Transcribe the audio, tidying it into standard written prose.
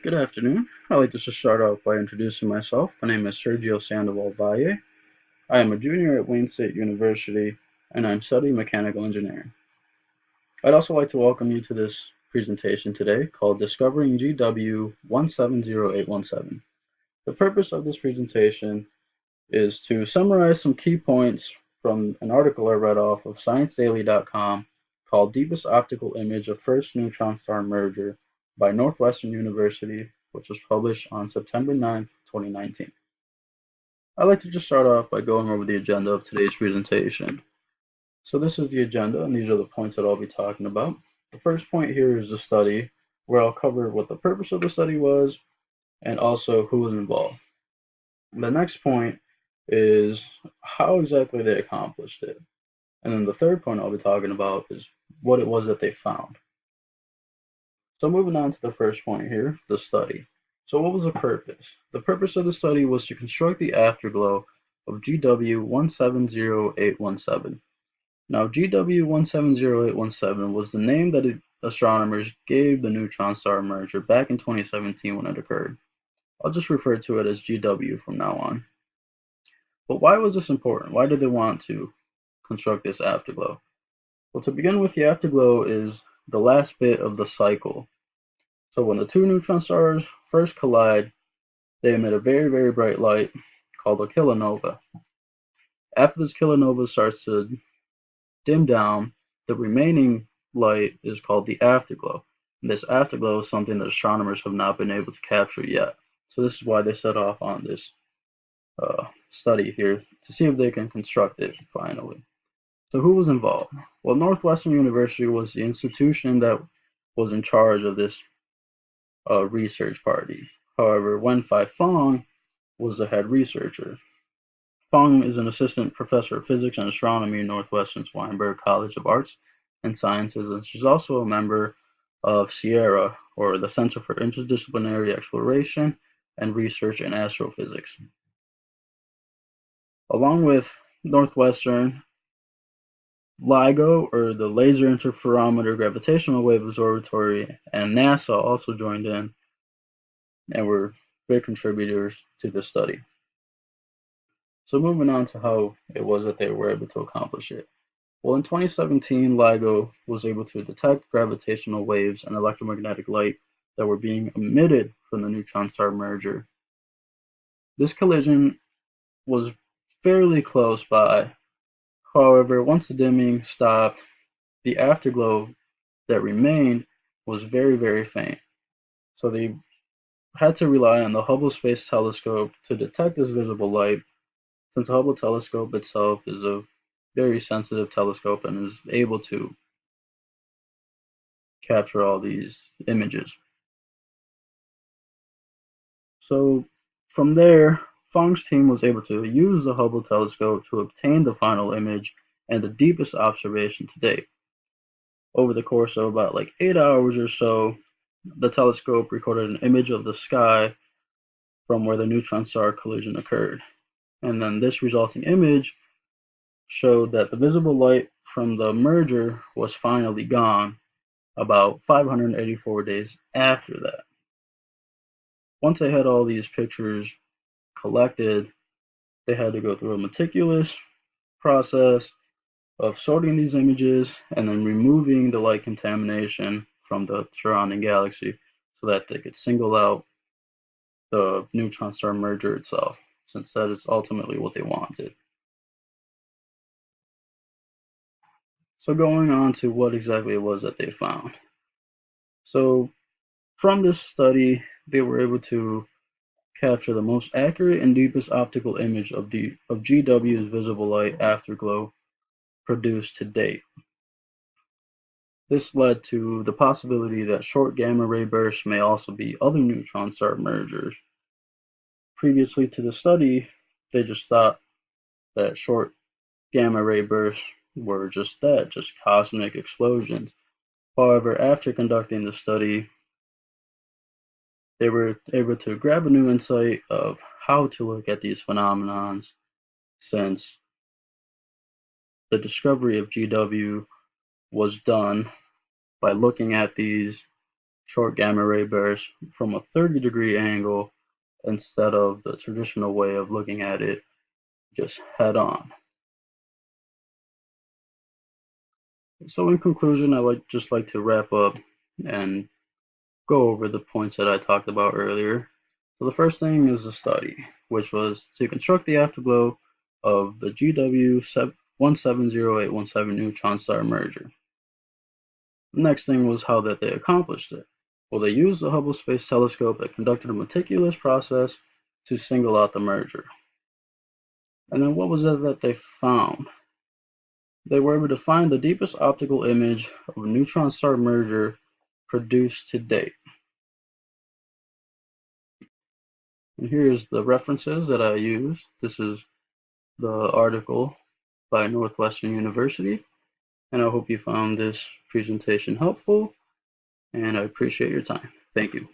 Good afternoon. I'd like to just start off by introducing myself. My name is Sergio Sandoval Valle. I am a junior at Wayne State University, and I'm studying mechanical engineering. I'd also like to welcome you to this presentation today called Discovering GW 170817. The purpose of this presentation is to summarize some key points from an article I read off of ScienceDaily.com called Deepest Optical Image of First Neutron Star Merger by Northwestern University, which was published on September 9th, 2019. I'd like to just start off by going over the agenda of today's presentation. So this is the agenda, and these are the points that I'll be talking about. The first point here is the study, where I'll cover what the purpose of the study was and also who was involved. The next point is how exactly they accomplished it. And then the third point I'll be talking about is what it was that they found. So moving on to the first point here, the study. So what was the purpose? The purpose of the study was to construct the afterglow of GW 170817. Now GW 170817 was the name that astronomers gave the neutron star merger back in 2017 when it occurred. I'll just refer to it as GW from now on. But why was this important? Why did they want to construct this afterglow? Well, to begin with, the afterglow is the last bit of the cycle. So when the two neutron stars first collide, they emit a very, very bright light called a kilonova. After this kilonova starts to dim down, the remaining light is called the afterglow. And this afterglow is something that astronomers have not been able to capture yet. So this is why they set off on this study here to see if they can construct it finally. So who was involved? Well, Northwestern University was the institution that was in charge of this research party. However, Wen-Fai Fong was the head researcher. Fong is an assistant professor of physics and astronomy in Northwestern's Weinberg College of Arts and Sciences, and she's also a member of Sierra, or the Center for Interdisciplinary Exploration and Research in Astrophysics. Along with Northwestern, LIGO, or the Laser Interferometer Gravitational Wave Observatory, and NASA also joined in and were big contributors to this study. So moving on to how it was that they were able to accomplish it. Well, in 2017, LIGO was able to detect gravitational waves and electromagnetic light that were being emitted from the neutron star merger. This collision was fairly close by. However, once the dimming stopped, the afterglow that remained was very, very faint. So they had to rely on the Hubble Space Telescope to detect this visible light, since the Hubble telescope itself is a very sensitive telescope and is able to capture all these images. So from there, Fong's team was able to use the Hubble telescope to obtain the final image and the deepest observation to date. Over the course of about 8 hours or so, the telescope recorded an image of the sky from where the neutron star collision occurred. And then this resulting image showed that the visible light from the merger was finally gone about 584 days after that. Once they had all these pictures collected, they had to go through a meticulous process of sorting these images and then removing the light contamination from the surrounding galaxy so that they could single out the neutron star merger itself, since that is ultimately what they wanted. So going on to what exactly it was that they found. So from this study, they were able to capture the most accurate and deepest optical image of GW's visible light afterglow produced to date. This led to the possibility that short gamma ray bursts may also be other neutron star mergers. Previously to the study, they just thought that short gamma ray bursts were just that, just cosmic explosions. However, after conducting the study, they were able to grab a new insight of how to look at these phenomenons, since the discovery of GW was done by looking at these short gamma ray bursts from a 30-degree angle instead of the traditional way of looking at it just head on. So in conclusion, just like to wrap up and go over the points that I talked about earlier. So the first thing is the study, which was to construct the afterglow of the GW 170817 neutron star merger. The next thing was how that they accomplished it. Well, they used the Hubble Space Telescope that conducted a meticulous process to single out the merger. And then what was it that they found? They were able to find the deepest optical image of a neutron star merger produced to date. And here's the references that I used. This is the article by Northwestern University, and I hope you found this presentation helpful, and I appreciate your time. Thank you.